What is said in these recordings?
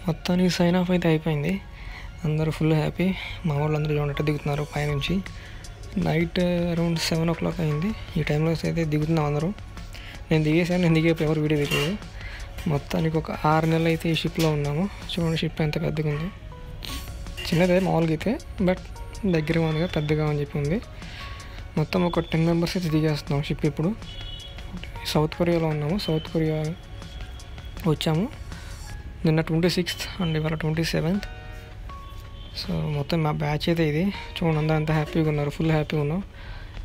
మొత్తానికి sign of అయితే అయిపోయింది. అందరూ ఫుల్ హ్యాపీ. మా వాళ్ళందరూ చూడండి దిగుతున్నారు పైనుంచి. నైట్ అరౌండ్ 7 o'clock అయింది. ఈ టైంలో అయితే దిగుతున్నాం అందరూ. నేను దిగేసాను. నేను దిగే ఎవరు వీడియో తెలియదు. మొత్తానికి ఒక 6 నెలలు అయితే ఈ షిప్లో ఉన్నాము. చూడండి షిప్ ఎంత పెద్దగా ఉంది. చిన్నదే మామూలుగా అయితే, బట్ దగ్గర ఉందిగా పెద్దగా అని చెప్పి ఉంది. మొత్తం ఒక 10 members అయితే దిగేస్తున్నాం షిప్. ఇప్పుడు సౌత్ కొరియాలో ఉన్నాము. సౌత్ కొరియా వచ్చాము నిన్న 26th అండ్ ఇవాళ 27th. సో మొత్తం మా బ్యాచ్ అయితే ఇది. చూడండి అందరూ అంత హ్యాపీగా ఉన్నారు. ఫుల్ హ్యాపీగా ఉన్నాం.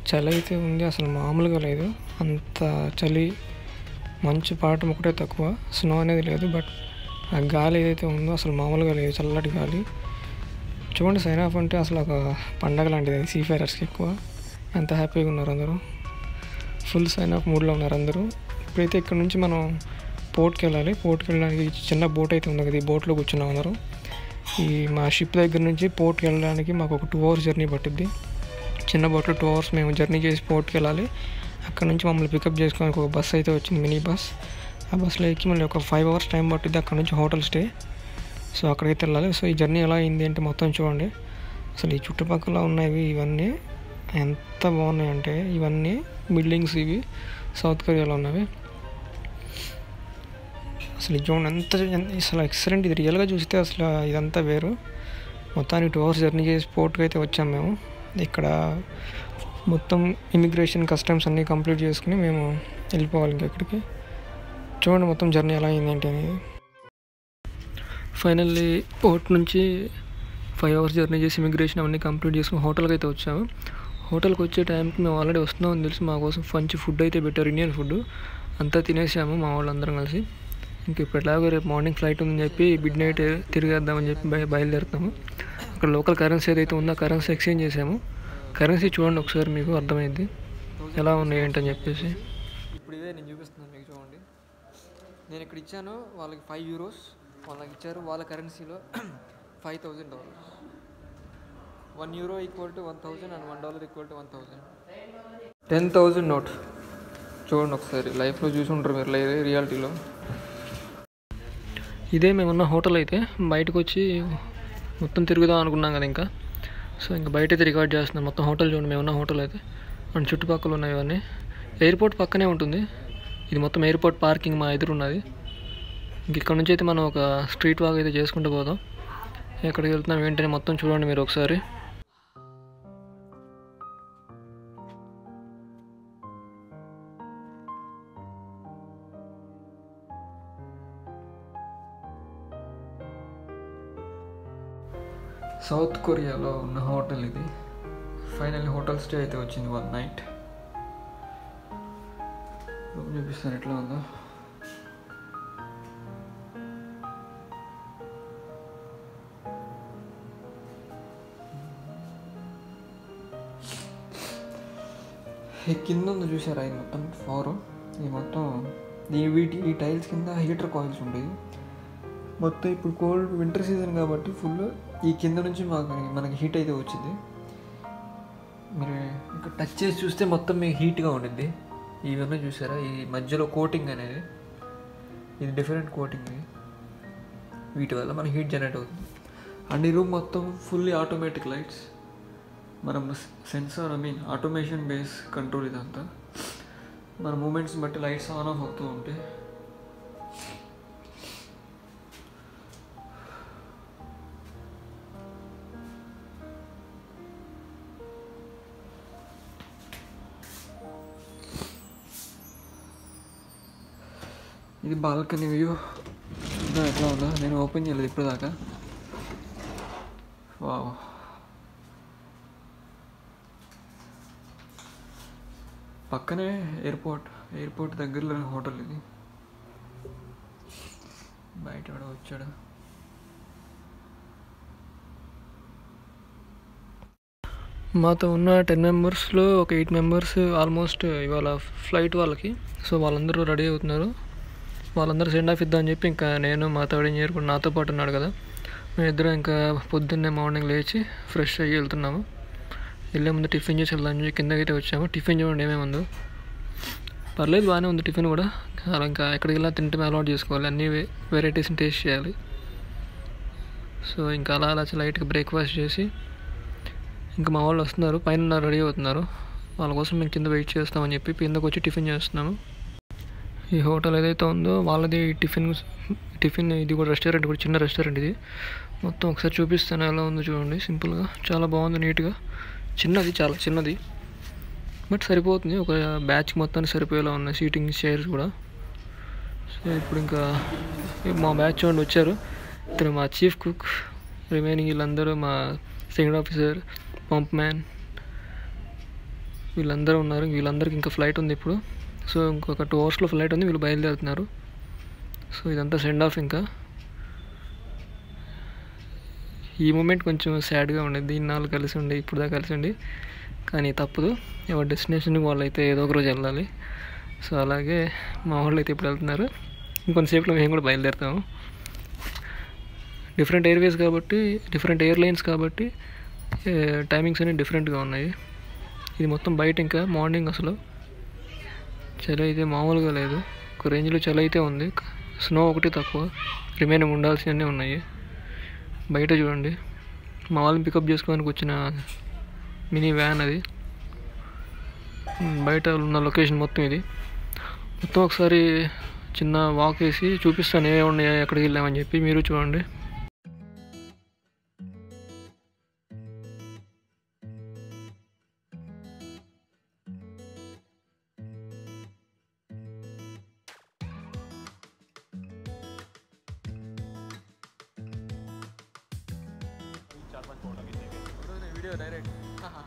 చలి అయితే ఉంది, అసలు మామూలుగా లేదు. అంత చలి, మంచు పాడటం ఒకటే తక్కువ, స్నో అనేది లేదు. బట్ ఆ గాలి ఏదైతే ఉందో అసలు మామూలుగా లేదు, చల్లటి గాలి. చూడండి సైన్ ఆఫ్ అంటే అసలు ఒక పండగ లాంటిది సీఫేరర్స్కి. ఎక్కువ ఎంత హ్యాపీగా ఉన్నారు అందరూ. ఫుల్ సైన్ ఆఫ్ మూడ్లో ఉన్నారు అందరూ. ఇప్పుడైతే ఇక్కడ నుంచి మనం పోర్ట్కి వెళ్ళాలి. పోర్ట్కి వెళ్ళడానికి చిన్న బోట్ అయితే ఉంది కదా, ఈ బోట్లో కూర్చున్నాం అందరూ. ఈ మా షిప్ దగ్గర నుంచి పోర్ట్కి వెళ్ళడానికి మాకు ఒక 2 hours జర్నీ పట్టుద్ది. చిన్న బోట్లో 2 hours మేము జర్నీ చేసి పోర్ట్కి వెళ్ళాలి. అక్కడ నుంచి మమ్మల్ని పికప్ చేసుకోవడానికి ఒక బస్ అయితే వచ్చింది, మినీ బస్. ఆ బస్సులో ఎక్కి మళ్ళీ ఒక 5 hours టైం పట్టుద్ది. అక్కడ నుంచి హోటల్ స్టే. సో అక్కడికైతే వెళ్ళాలి. సో ఈ జర్నీ ఎలా అయింది అంటే మొత్తం చూడండి. అసలు ఈ చుట్టుపక్కల ఉన్నవి ఇవన్నీ ఎంత బాగున్నాయి అంటే, ఇవన్నీ బిల్డింగ్స్ ఇవి సౌత్ కొరియాలో ఉన్నవి. అసలు చూడండి ఎంత అసలు ఎక్సలెంట్. ఇది రియల్గా చూస్తే అసలు ఇదంతా వేరు. మొత్తానికి 2 hours జర్నీ చేసి పోర్ట్కి అయితే వచ్చాము మేము. ఇక్కడ మొత్తం ఇమిగ్రేషన్ కస్టమ్స్ అన్నీ కంప్లీట్ చేసుకుని మేము వెళ్ళిపోవాలి ఇంకెక్కడికి. చూడండి మొత్తం జర్నీ ఎలా అయింది ఏంటి అనేది. ఫైనల్లీ పోర్ట్ నుంచి 5 hours జర్నీ చేసి ఇమిగ్రేషన్ అవన్నీ కంప్లీట్ చేసుకుని హోటల్కి అయితే వచ్చాము. హోటల్కి వచ్చే టైంకి మేము ఆల్రెడీ వస్తున్నామని తెలిసి మా కోసం మంచి ఫుడ్ అయితే పెట్టారు, ఇండియన్ ఫుడ్. అంతా తినేసాము మా వాళ్ళందరం కలిసి. ఇంక ఇప్పుడు ఎలాగో రేపు మార్నింగ్ ఫ్లైట్ ఉందని చెప్పి మిడ్ నైట్ తిరిగేద్దామని చెప్పి బయలుదేరుతాము. అక్కడ లోకల్ కరెన్సీ ఏదైతే ఉందో ఆ కరెన్సీ ఎక్స్చేంజ్ చేసాము. కరెన్సీ చూడండి ఒకసారి, మీకు అర్థమైంది ఎలా ఉన్నాయి ఏంటని చెప్పేసి. ఇప్పుడు ఇదే నేను చూపిస్తున్నాను మీకు చూడండి. నేను ఇక్కడ ఇచ్చాను వాళ్ళకి 5 euros, వాళ్ళకి ఇచ్చారు వాళ్ళ కరెన్సీలో $5,000. 1 euro equal to 1,000 and $1 equal to 1,000. 10,000 note. చూడండి ఒకసారి, లైఫ్లో చూసి ఉంటారు మీరు రియాలిటీలో. ఇదే మేమున్న హోటల్ అయితే. బయటకు వచ్చి మొత్తం తిరుగుదాం అనుకున్నాం కదా ఇంకా. సో ఇంకా బయట అయితే రికార్డ్ చేస్తున్నాం. మొత్తం హోటల్ చూడండి, మేమున్న హోటల్ అయితే. అండ్ చుట్టుపక్కల ఉన్నాయి ఇవన్నీ. ఎయిర్పోర్ట్ పక్కనే ఉంటుంది ఇది. మొత్తం ఎయిర్పోర్ట్ పార్కింగ్ మా ఎదురు ఉన్నది. ఇంక ఇక్కడ నుంచి అయితే మనం ఒక స్ట్రీట్ వాక్ అయితే చేసుకుంటూ పోదాం. ఎక్కడికి వెళ్తున్నాం ఏంటని మొత్తం చూడండి మీరు ఒకసారి. సౌత్ కొరియాలో ఉన్న హోటల్ ఇది. ఫైనల్లీ హోటల్ స్టే అయితే వచ్చింది 1 night. చూపిస్తాను ఎట్లా ఉందో. ఈ కింద ఉంది చూసారా, ఇది మొత్తం ఫ్లోర్. ఇది మొత్తం ఈ టైల్స్ కింద హీటర్ కాయిల్స్ ఉండేవి మొత్తం. ఇప్పుడు కోల్డ్ వింటర్ సీజన్ కాబట్టి ఫుల్ ఈ కింద నుంచి మనకి హీట్ అయితే వచ్చింది. మీరు ఇక్కడ టచ్ చేసి చూస్తే మొత్తం మీకు హీట్గా ఉండిద్ది. ఇవన్నీ చూసారా, ఈ మధ్యలో కోటింగ్ అనేది, ఇది డిఫరెంట్ కోటింగ్. వీటి వల్ల మన హీట్ జనరేట్ అవుతుంది. అండ్ ఈ రూమ్ మొత్తం ఫుల్లీ ఆటోమేటిక్ లైట్స్. మనం సెన్సార్ ఆటోమేషన్ బేస్ కంట్రోల్ ఇదంతా. మన మూమెంట్స్ బట్టి లైట్స్ ఆన్ ఆఫ్ అవుతూ ఉంటాయి. ఇది బాల్కనీ వ్యూ. చూద్దాం ఎట్లా ఉందో. నేను ఓపెన్ చేయలేదు ఇప్పుడు దాకా. వావ్, పక్కనే ఎయిర్పోర్ట్ దగ్గరలో హోటల్ ఇది. బయట కూడా వచ్చాడు. మాతో ఉన్న 10 members-లో ఒక 8 members ఆల్మోస్ట్ ఇవాళ ఫ్లైట్ వాళ్ళకి. సో వాళ్ళందరూ రెడీ అవుతున్నారు. వాళ్ళందరూ సెండ్ ఆఫ్ ఇద్దామని చెప్పి ఇంకా నేను మా థర్డ్ ఇంజనీర్ కూడా నాతో పాటు ఉన్నాడు కదా, మేమిద్దరం ఇంకా పొద్దున్నే మార్నింగ్ లేచి ఫ్రెష్ అయ్యి వెళ్తున్నాము. వెళ్ళే ముందు టిఫిన్ చేసి వెళ్దాం చెప్పి కిందకైతే వచ్చాము. టిఫిన్ చూడండి ఏమేమి ఉందో. పర్లేదు, బాగానే ఉంది టిఫిన్ కూడా. అలా ఇంకా ఎక్కడికి వెళ్ళా తింటే అలవాటు చేసుకోవాలి. అన్ని వెరైటీస్ని టేస్ట్ చేయాలి. సో ఇంకా అలా అలా లైట్గా బ్రేక్ఫాస్ట్ చేసి ఇంకా మా వాళ్ళు వస్తున్నారు, పైన రెడీ అవుతున్నారు. వాళ్ళ కోసం మేము కింద వెయిట్ చేస్తామని చెప్పి కిందకు వచ్చి టిఫిన్ చేస్తున్నాము. ఈ హోటల్ ఏదైతే ఉందో వాళ్ళది టిఫిన్ ఇది కూడా రెస్టారెంట్, కూడా చిన్న రెస్టారెంట్ ఇది. మొత్తం ఒకసారి చూపిస్తాను ఎలా ఉందో చూడండి. సింపుల్గా చాలా బాగుంది, నీట్గా. చిన్నది, చాలా చిన్నది, బట్ సరిపోతుంది. ఒక బ్యాచ్ మొత్తానికి సరిపోయేలా ఉన్నాయి సీటింగ్ చైర్స్ కూడా. సో ఇప్పుడు ఇంకా మా బ్యాచ్ చూడండి వచ్చారు. ఇతను మా చీఫ్ కుక్, రిమైనింగ్ వీళ్ళందరూ మా సెకండ్ ఆఫీసర్, పంప్ మ్యాన్, వీళ్ళందరూ ఉన్నారు. వీళ్ళందరికీ ఇంకా ఫ్లైట్ ఉంది ఇప్పుడు. సో ఇంకొక 2 అవర్స్లో ఫ్లైట్ ఉంది, వీళ్ళు బయలుదేరుతున్నారు. సో ఇదంతా సెండ్ ఆఫ్. ఇంకా ఈ మూమెంట్ కొంచెం సాడ్గా ఉండేది. దీన్ని కలిసి ఉండి ఇప్పుడు దాకా కలిసి ఉండి, కానీ తప్పదు, ఎవరి డెస్టినేషన్కి వాళ్ళు అయితే ఏదో ఒక రోజు వెళ్ళాలి. సో అలాగే మా వాళ్ళు అయితే ఇప్పుడు వెళ్తున్నారు. ఇంకొంతసేపులో మేము కూడా బయలుదేరుతాము. డిఫరెంట్ ఎయిర్వేస్ కాబట్టి, డిఫరెంట్ ఎయిర్లైన్స్ కాబట్టి టైమింగ్స్ అనేవి డిఫరెంట్గా ఉన్నాయి. ఇది మొత్తం బయట. ఇంకా మార్నింగ్ అసలు చలి అయితే మామూలుగా లేదు, ఒక రేంజ్లో చలి అయితే ఉంది. స్నో ఒకటి తక్కువ, రిమైనింగ్ ఉండాల్సినవన్నీ ఉన్నాయి. బయట చూడండి, మా వాళ్ళని పికప్ చేసుకోవడానికి వచ్చిన మినీ వ్యాన్ అది. బయట ఉన్న లొకేషన్ మొత్తం ఇది. మొత్తం ఒకసారి చిన్న వాక్ వేసి చూపిస్తాను ఏమేమి ఉన్నాయో, ఎక్కడికి వెళ్ళామని చెప్పి. మీరు చూడండి. वीडियो डायरेक्ट हाँ हाँ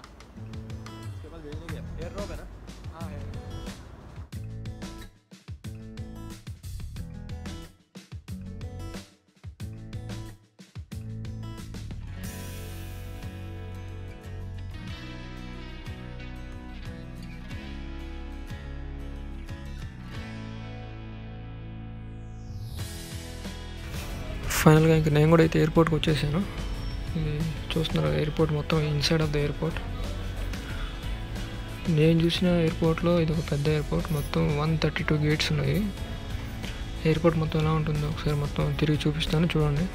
उसके बाद भेजने के एयर ड्रॉप है ना हाँ है ఫైనల్గా ఇంక నేను కూడా అయితే ఎయిర్పోర్ట్కి వచ్చేసాను. ఇది చూస్తున్నారు ఎయిర్పోర్ట్ మొత్తం, ఇన్సైడ్ ఆఫ్ ద ఎయిర్పోర్ట్. నేను చూసిన ఎయిర్పోర్ట్లో ఇది ఒక పెద్ద ఎయిర్పోర్ట్. మొత్తం 132 గేట్స్ ఉన్నాయి. ఎయిర్పోర్ట్ మొత్తం ఎలా ఉంటుందో ఒకసారి మొత్తం తిరిగి చూపిస్తాను, చూడండి.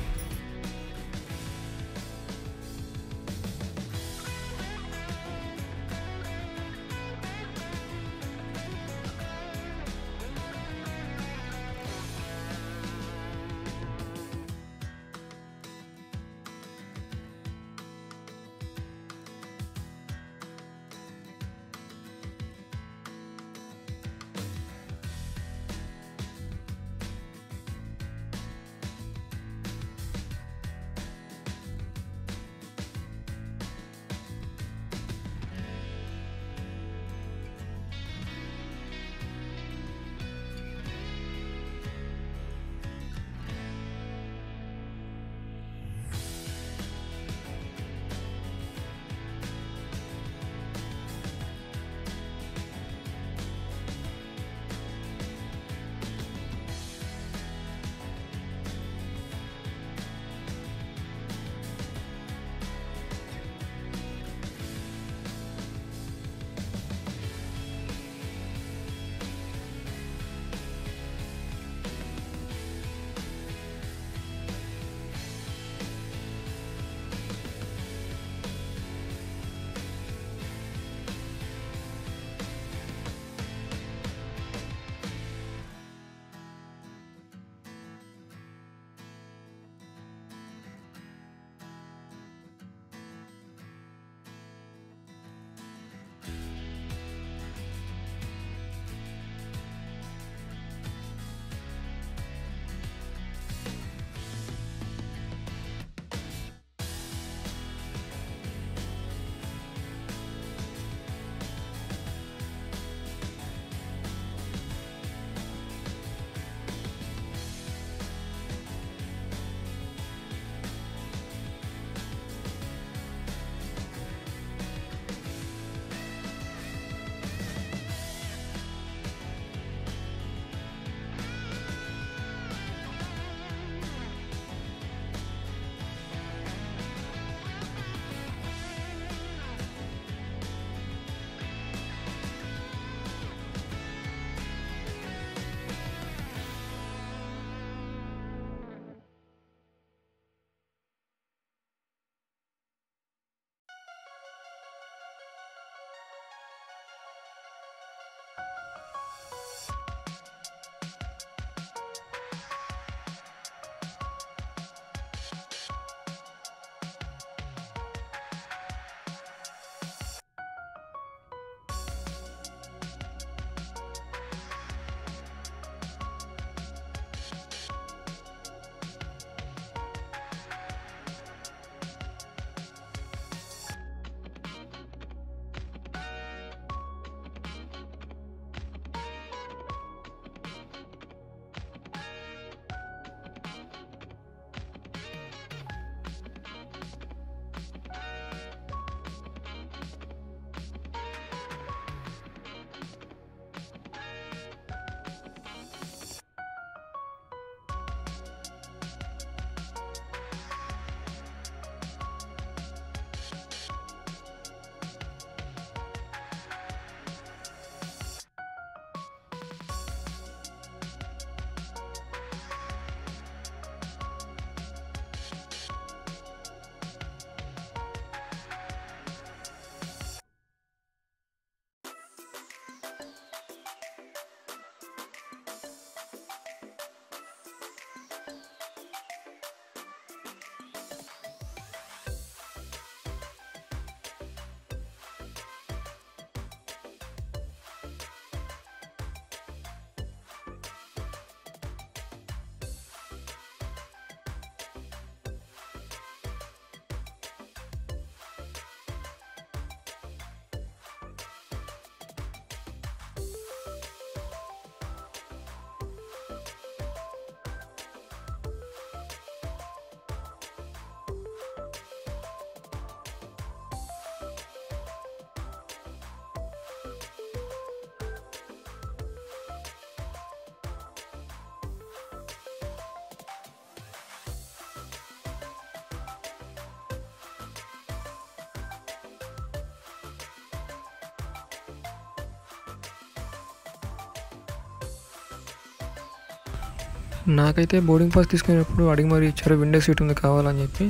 నాకైతే బోర్డింగ్ పాస్ తీసుకునేటప్పుడు అడిగి మరీ ఇచ్చారు విండో సీట్ ఉంది కావాలని చెప్పి.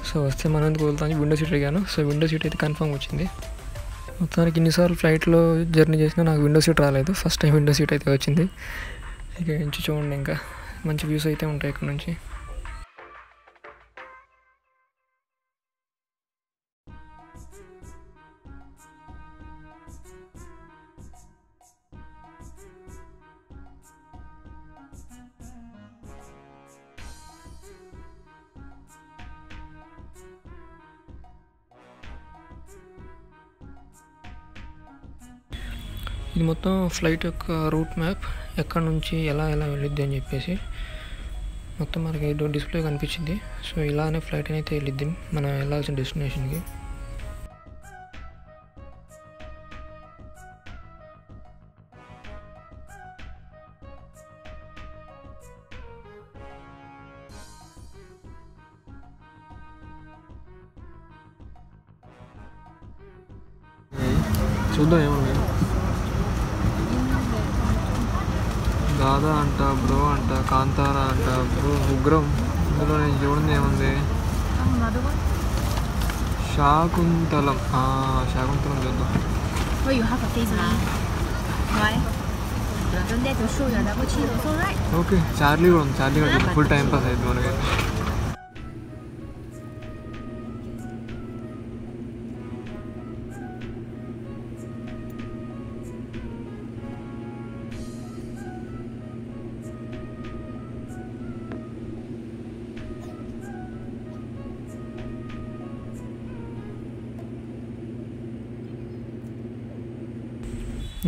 సో వస్తే మనం ఎందుకు వెళ్తాను విండో సీట్ అడిగాను. సో విండో సీట్ అయితే కన్ఫర్మ్ వచ్చింది. మొత్తానికి ఇన్నిసార్లు ఫ్లైట్లో జర్నీ చేసినా నాకు విండో సీట్ రాలేదు. ఫస్ట్ టైం విండో సీట్ అయితే వచ్చింది. ఇక నుంచి చూడండి, ఇంకా మంచి వ్యూస్ అయితే ఉంటాయి ఇక్కడ నుంచి. ఇది మొత్తం ఫ్లైట్ యొక్క రూట్ మ్యాప్, ఎక్కడి నుంచి ఎలా వెళ్ళిద్ది అని చెప్పేసి మొత్తం మనకి డిస్ప్లే కనిపించింది. సో ఇలానే ఫ్లైట్ అయితే వెళ్ళిద్ది మనం వెళ్ళాల్సిన డెస్టినేషన్కి. చూద్దాం ఏమన్నా. దాదా అంట, బ్రో అంట, కాంతారా అంట, బ్రో ఉగ్రం. ఇందులో నేను చూడండి ఏముంది, శాకుంతలం. శాకుంతలం చూద్దాం. ఓకే, చార్లీ కూడా ఉంది. చార్లీ కూడా ఫుల్ టైం పాస్ అవుతుంది మనకి.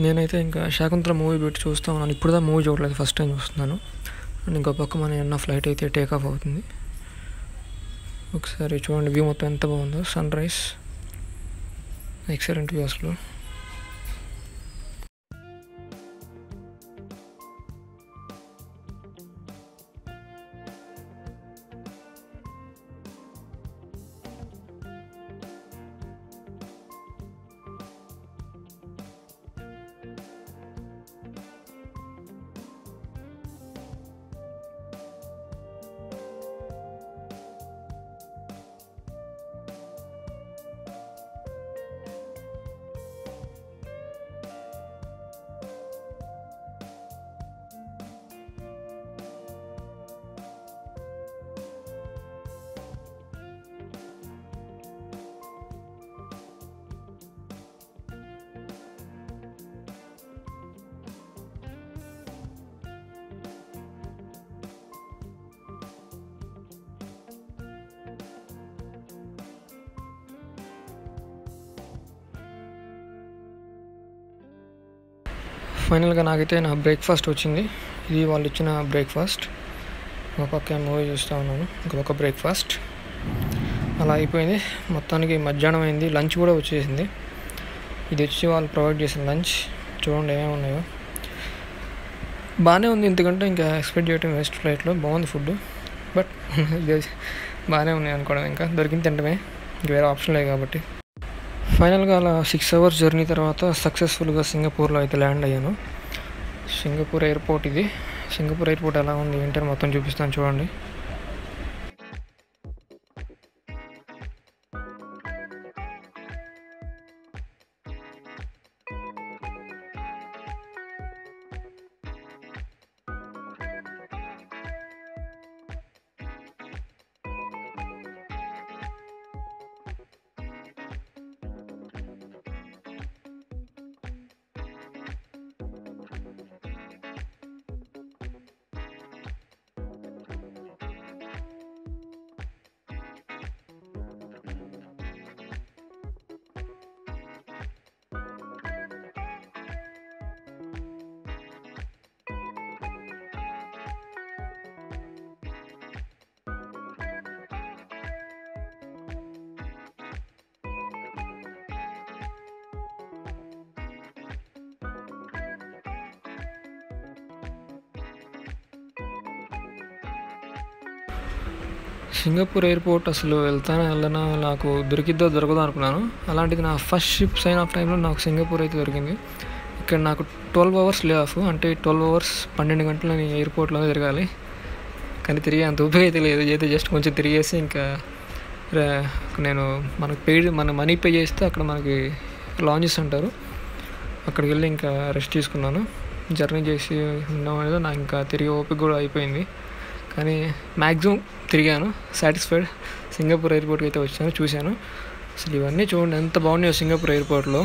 నేనైతే ఇంకా శాకుంతలం మూవీ పెట్టి చూస్తూ ఉన్నాను. ఇప్పుడుదా మూవీ చూడలేదు, ఫస్ట్ టైం చూస్తున్నాను. అండ్ ఇంకో పక్క మన అన్న ఫ్లైట్ అయితే టేక్ ఆఫ్ అవుతుంది. ఒకసారి చూడండి వ్యూ మొత్తం ఎంత బాగుందో. సన్ రైజ్ ఎక్సలెంట్ వ్యూ అసలు. ఫైనల్గా నాకైతే నా బ్రేక్ఫాస్ట్ వచ్చింది. ఇది వాళ్ళు ఇచ్చిన బ్రేక్ఫాస్ట్. ఒక పక్క మూవీ చూస్తూ ఉన్నాను, ఇంకొక బ్రేక్ఫాస్ట్ అలా అయిపోయింది. మొత్తానికి మధ్యాహ్నం అయింది, లంచ్ కూడా వచ్చేసింది. ఇది వచ్చి వాళ్ళు ప్రొవైడ్ చేసిన లంచ్. చూడండి ఏమేమి ఉన్నాయో. బాగానే ఉంది, ఎందుకంటే ఇంకా ఎక్స్పెక్ట్ చేయడం వేస్ట్. ఫ్లైట్లో బాగుంది ఫుడ్, బట్ బాగానే ఉన్నాయి అనుకోవడం. ఇంకా దొరికింది తింటమే, ఇంక వేరే ఆప్షన్ లేదు కాబట్టి. ఫైనల్గా అలా 6 hours జర్నీ తర్వాత సక్సెస్ఫుల్గా సింగపూర్లో అయితే ల్యాండ్ అయ్యాను. సింగపూర్ ఎయిర్పోర్ట్ ఇది. సింగపూర్ ఎయిర్పోర్ట్ ఎలా ఉంది ఏంటని మొత్తం చూపిస్తాను చూడండి. సింగపూర్ ఎయిర్పోర్ట్ అసలు వెళ్ళనా నాకు దొరికిద్దో దొరకదో అనుకున్నాను. అలాంటిది నా ఫస్ట్ షిప్ సైన్ ఆఫ్ టైంలో నాకు సింగపూర్ అయితే దొరికింది. ఇక్కడ నాకు 12 hours లే ఆఫ్, అంటే 12 hours 12 గంటలు నేను ఎయిర్పోర్ట్లోనే తిరగాలి. కానీ తిరిగే అంత ఓపిక అయితే లేదు. అయితే జస్ట్ కొంచెం తిరిగేసి ఇంకా నేను మన మనీ పే చేస్తే అక్కడ మనకి లాంజెస్ అంటారు, అక్కడికి వెళ్ళి ఇంకా రెస్ట్ తీసుకున్నాను. జర్నీ చేసి ఉన్నాం అనేది నాకు ఇంకా తిరిగి ఓపిక కూడా అయిపోయింది. కానీ మ్యాక్సిమం తిరిగాను, సాటిస్ఫైడ్. సింగపూర్ ఎయిర్పోర్ట్కి అయితే వచ్చాను, చూశాను. అసలు ఇవన్నీ చూడండి ఎంత బాగున్నాయో సింగపూర్ ఎయిర్పోర్ట్లో.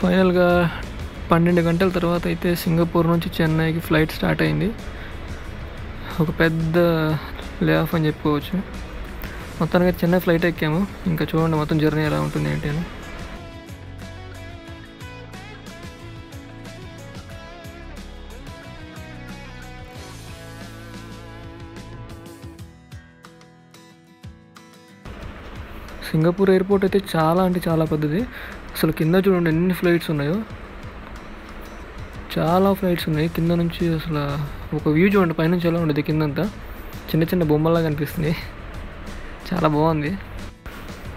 ఫైనల్గా 12 గంటల తర్వాత అయితే సింగపూర్ నుంచి చెన్నైకి ఫ్లైట్ స్టార్ట్ అయింది. ఒక పెద్ద లే ఆఫ్ అని చెప్పుకోవచ్చు. మొత్తానికి చెన్నై ఫ్లైట్ ఎక్కాము. ఇంకా చూడండి మొత్తం జర్నీ ఎలా ఉంటుంది ఏంటి అని. సింగపూర్ ఎయిర్పోర్ట్ అయితే చాలా అంటే చాలా పెద్దది. అసలు కింద చూడండి ఎన్ని ఫ్లైట్స్ ఉన్నాయో, చాలా ఫ్లైట్స్ ఉన్నాయి. కింద నుంచి అసలు ఒక వ్యూ చూడండి, పైనుంచి ఎలా ఉండేది కిందంతా చిన్న చిన్న బొమ్మల్లా కనిపిస్తుంది. చాలా బాగుంది.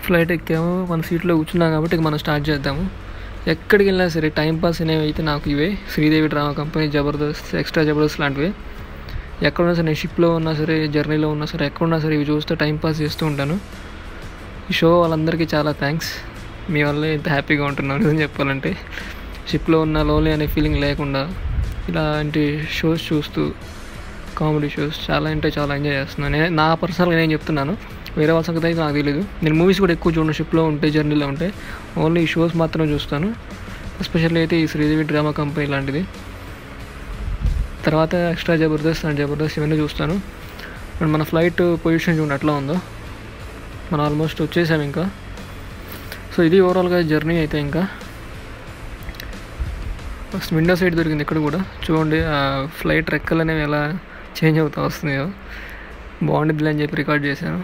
ఫ్లైట్ ఎక్కాము, మన సీట్లో కూర్చున్నాం కాబట్టి ఇక మనం స్టార్ట్ చేద్దాము. ఎక్కడికి వెళ్ళినా సరే టైంపాస్ అనేవి అయితే నాకు ఇవే, Sridevi drama company, Jabardasth, extra Jabardasth లాంటివి. ఎక్కడున్నా సరే, నేను షిప్లో ఉన్నా సరే, జర్నీలో ఉన్నా సరే, ఎక్కడున్నా సరే ఇవి చూస్తూ టైంపాస్ చేస్తూ ఉంటాను. ఈ షో వాళ్ళందరికీ చాలా థ్యాంక్స్. మీ వల్ల ఎంత హ్యాపీగా ఉంటున్నాను అని చెప్పాలంటే. షిప్లో ఉన్న లోన్లీ అనే ఫీలింగ్ లేకుండా ఇలాంటి షోస్ చూస్తూ, కామెడీ షోస్ చాలా అంటే చాలా ఎంజాయ్ చేస్తున్నాను. నా పర్సనల్గా నేను చెప్తున్నాను, వేరే వాళ్ళ సంగతి అయితే నాకు తెలియదు. నేను మూవీస్ కూడా ఎక్కువ చూడను, షిప్లో ఉంటే జర్నీలో ఉంటే ఓన్లీ ఈ షోస్ మాత్రం చూస్తాను. ఎస్పెషల్లీ అయితే ఈ శ్రీదేవి డ్రామా కంపెనీ లాంటిది, తర్వాత ఎక్స్ట్రా జబర్దస్త్ అండ్ జబర్దస్త్ ఇవన్నీ చూస్తాను. అండ్ మన ఫ్లైట్ పొజిషన్ చూడండి అట్లా ఉందో. మనం ఆల్మోస్ట్ వచ్చేసాము ఇంకా. సో ఇది ఓవరాల్గా జర్నీ అయితే. ఇంకా ఫస్ట్ విండో సైడ్ దొరికింది ఇక్కడ కూడా చూడండి. ఆ ఫ్లైట్ రెక్కలు అనేవి ఎలా చేంజ్ అవుతూ వస్తున్నాయో, బాగుండిద్దిలే అని చెప్పి రికార్డ్ చేశాను.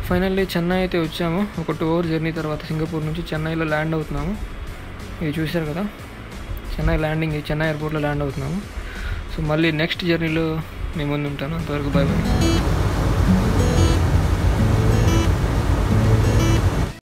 ఫైనల్లీ చెన్నై అయితే వచ్చాము. ఒక 2 hours జర్నీ తర్వాత సింగపూర్ నుంచి చెన్నైలో ల్యాండ్ అవుతున్నాము. ఇది చూశారు కదా, చెన్నై ల్యాండింగ్, చెన్నై ఎయిర్పోర్ట్లో ల్యాండ్ అవుతున్నాము. సో మళ్ళీ నెక్స్ట్ జర్నీలో మీ ముందు ఉంటాను. అంతవరకు బాయ్ బాయ్.